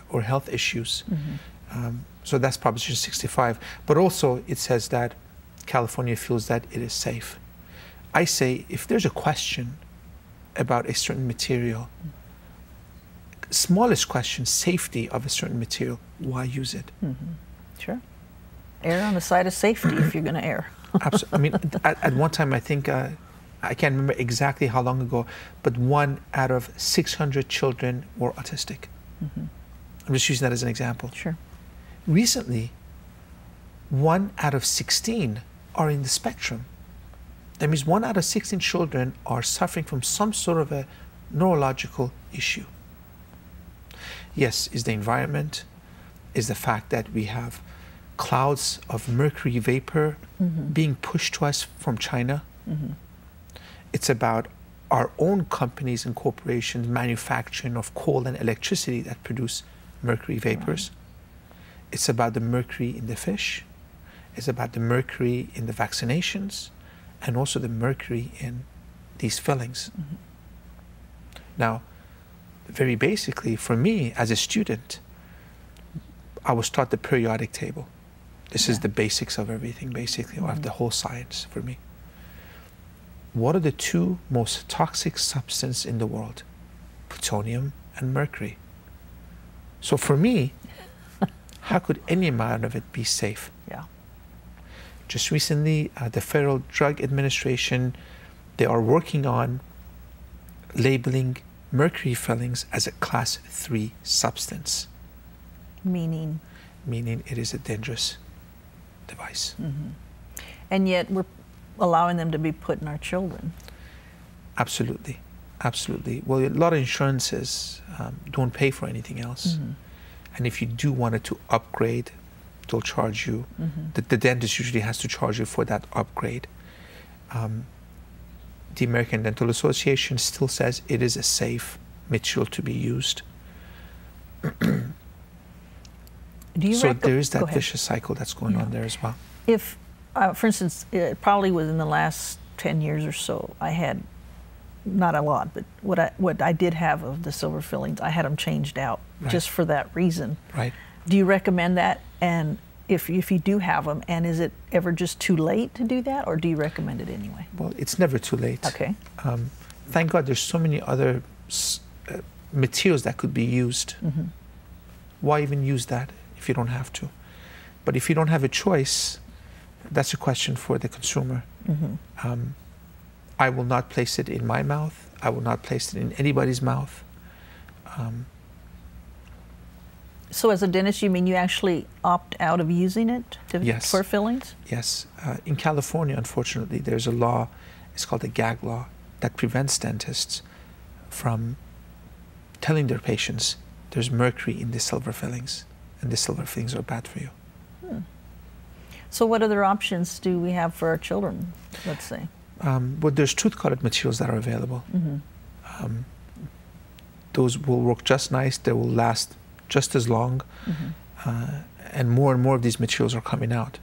or health issues. So that's Proposition 65. But also it says that California feels that it is safe. I say if there's a question about a certain material, smallest question, safety of a certain material, why use it? Sure. Err on the side of safety if you're going to err. Absolutely. I mean, at one time, I think, I can't remember exactly how long ago, but 1 out of 600 children were autistic. I'm just using that as an example. Sure. Recently, 1 out of 16 are in the spectrum. That means 1 out of 16 children are suffering from some sort of a neurological issue. Yes, is the environment, is the fact that we have clouds of mercury vapor being pushed to us from China. It's about our own companies and corporations manufacturing of coal and electricity that produce mercury vapors. It's about the mercury in the fish. It's about the mercury in the vaccinations, and also the mercury in these fillings. Now, very basically, for me as a student, I was taught the periodic table. This is the basics of everything, basically, or of the whole science for me. What are the 2 most toxic substances in the world? Plutonium and mercury. So for me, how could any amount of it be safe? Just recently, the Federal Drug Administration, they are working on labeling mercury fillings as a Class 3 substance. Meaning? Meaning it is a dangerous device. And yet we're allowing them to be put in our children. Absolutely. Absolutely. Well, a lot of insurances don't pay for anything else. And if you do want it to upgrade, they'll charge you. The dentist usually has to charge you for that upgrade. The American Dental Association still says it is a safe material to be used. So there is that vicious cycle that's going on there as well. If, for instance, probably within the last 10 years or so, I had, not a lot, but what I did have of the silver fillings, I had them changed out just for that reason. Do you recommend that? And if you do have them, and is it ever just too late to do that, or do you recommend it anyway? Well, it's never too late. Okay. Thank God there's so many other materials that could be used. Why even use that if you don't have to? But if you don't have a choice, that's a question for the consumer. I will not place it in my mouth. I will not place it in anybody's mouth. So as a dentist, you mean you actually opt out of using it for fillings? Yes. In California, unfortunately, there's a law, it's called the gag law, that prevents dentists from telling their patients there's mercury in the silver fillings, and the silver fillings are bad for you. So what other options do we have for our children, let's say? Well, there's tooth-colored materials that are available. Those will work just nice. They will last just as long. And more of these materials are coming out.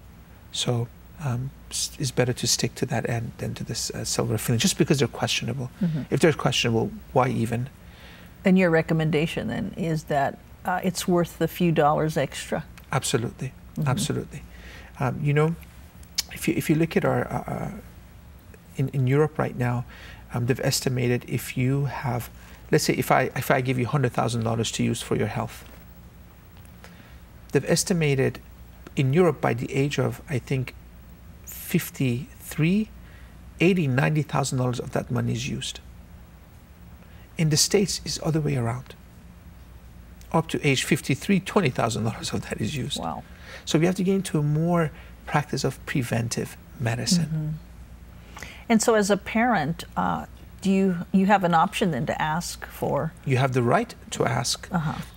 So it's better to stick to that end than to this silver filling, just because they're questionable. If they're questionable, why even? And your recommendation then is that it's worth the few dollars extra? Absolutely. Absolutely. You know, if you look at our in Europe right now, they've estimated if you have, let's say if I give you $100,000 to use for your health, they've estimated in Europe by the age of, I think, 53, $90,000 of that money is used. In the States, it's the other way around. Up to age 53, $20,000 of that is used. Wow. So we have to get into a more practice of preventive medicine. And so as a parent, do you have an option then to ask for? You have the right to ask.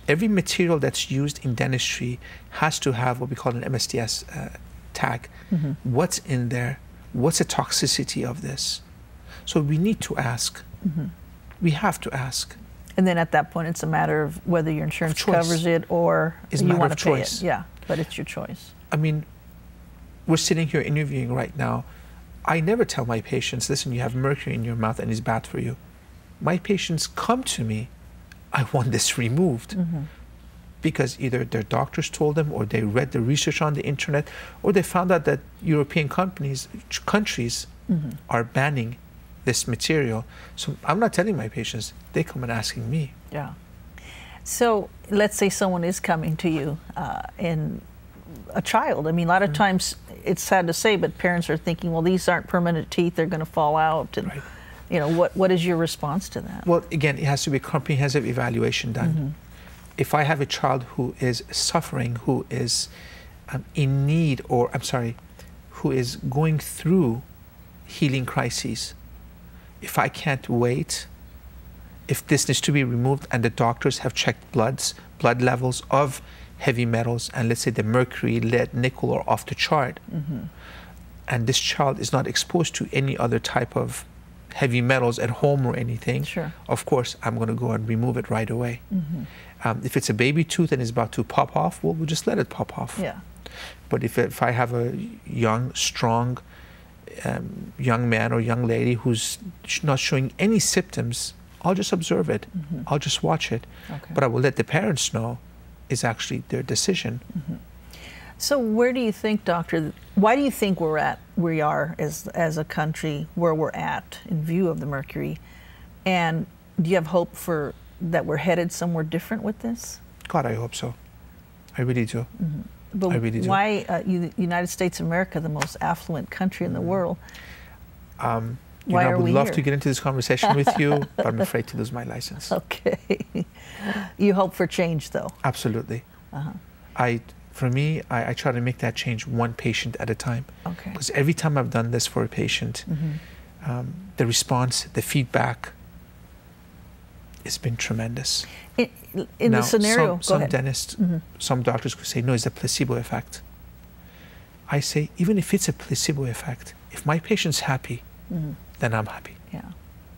Every material that's used in dentistry has to have what we call an MSDS tag. What's in there? What's the toxicity of this? So we need to ask. We have to ask. And then at that point, it's a matter of whether your insurance covers it or you want to pay it. Yeah, but it's your choice. I mean, we're sitting here interviewing right now. I never tell my patients, listen, you have mercury in your mouth and it's bad for you. My patients come to me, I want this removed. because either their doctors told them, or they read the research on the internet, or they found out that European countries are banning this material. So I'm not telling my patients, they come and asking me. Yeah. So let's say someone is coming to you and a child. I mean, a lot of times it's sad to say, but parents are thinking, well, these aren't permanent teeth, they're going to fall out. And, you know, what is your response to that? Well, again, it has to be a comprehensive evaluation done. If I have a child who is suffering, who is in need, or who is going through healing crises, if I can't wait, if this needs to be removed and the doctors have checked blood levels of heavy metals, and let's say the mercury, lead, nickel are off the chart, and this child is not exposed to any other type of heavy metals at home or anything, of course, I'm going to go and remove it right away. If it's a baby tooth and it's about to pop off, well, we'll just let it pop off. But if I have a young, strong young man or young lady who's not showing any symptoms, I'll just observe it. I'll just watch it. But I will let the parents know is actually their decision. So where do you think, doctor, why do you think we are as a country where we're at in view of the mercury? And do you have hope for that we're headed somewhere different with this? God, I hope so. I really do. But I really do. Why United States of America, the most affluent country in the world? Why I are would we love here? to get into this conversation with you, but I'm afraid to lose my license. Okay. You hope for change, though? Absolutely. For me, I try to make that change one patient at a time. Because every time I've done this for a patient, the response, the feedback, it's been tremendous. In the scenario, some dentists, some doctors could say, no, it's a placebo effect. I say, even if it's a placebo effect, if my patient's happy, then I'm happy. Yeah,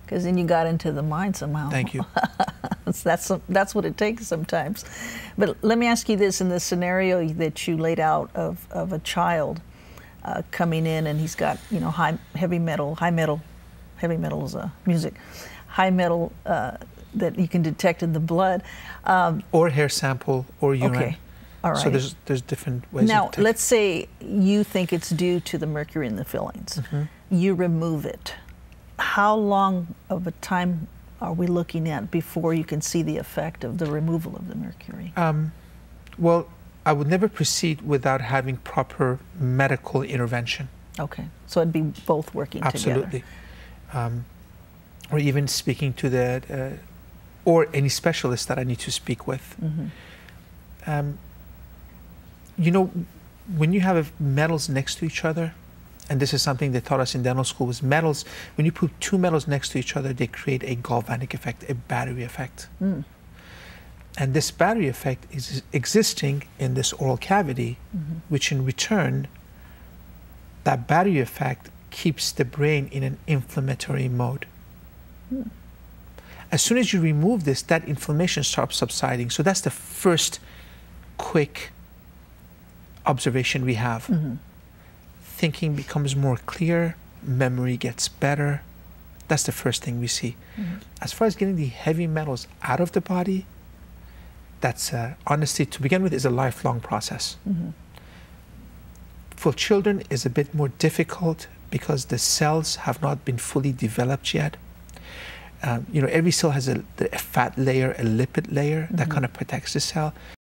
because then you got into the mind somehow. Thank you. That's what it takes sometimes. But let me ask you this: in the scenario that you laid out of a child coming in and he's got, you know, heavy metal is music, high metal that you can detect in the blood, or hair sample or urine. Okay. All right. So there's different ways. Now, let's say you think it's due to the mercury in the fillings. You remove it. How long of a time are we looking at before you can see the effect of the removal of the mercury? Well, I would never proceed without having proper medical intervention. Okay, so it'd be both working Absolutely. together. Or even speaking to the, or any specialist that I need to speak with. You know, when you have metals next to each other, and this is something they taught us in dental school, was metals, when you put two metals next to each other, they create a galvanic effect, a battery effect. And this battery effect is existing in this oral cavity, which in return, that battery effect keeps the brain in an inflammatory mode. As soon as you remove this, that inflammation starts subsiding. So that's the first quick observation we have. Thinking becomes more clear, memory gets better. That's the first thing we see. As far as getting the heavy metals out of the body, that's honestly, to begin with, is a lifelong process. For children, is a bit more difficult because the cells have not been fully developed yet. You know, every cell has a fat layer, a lipid layer that kind of protects the cell.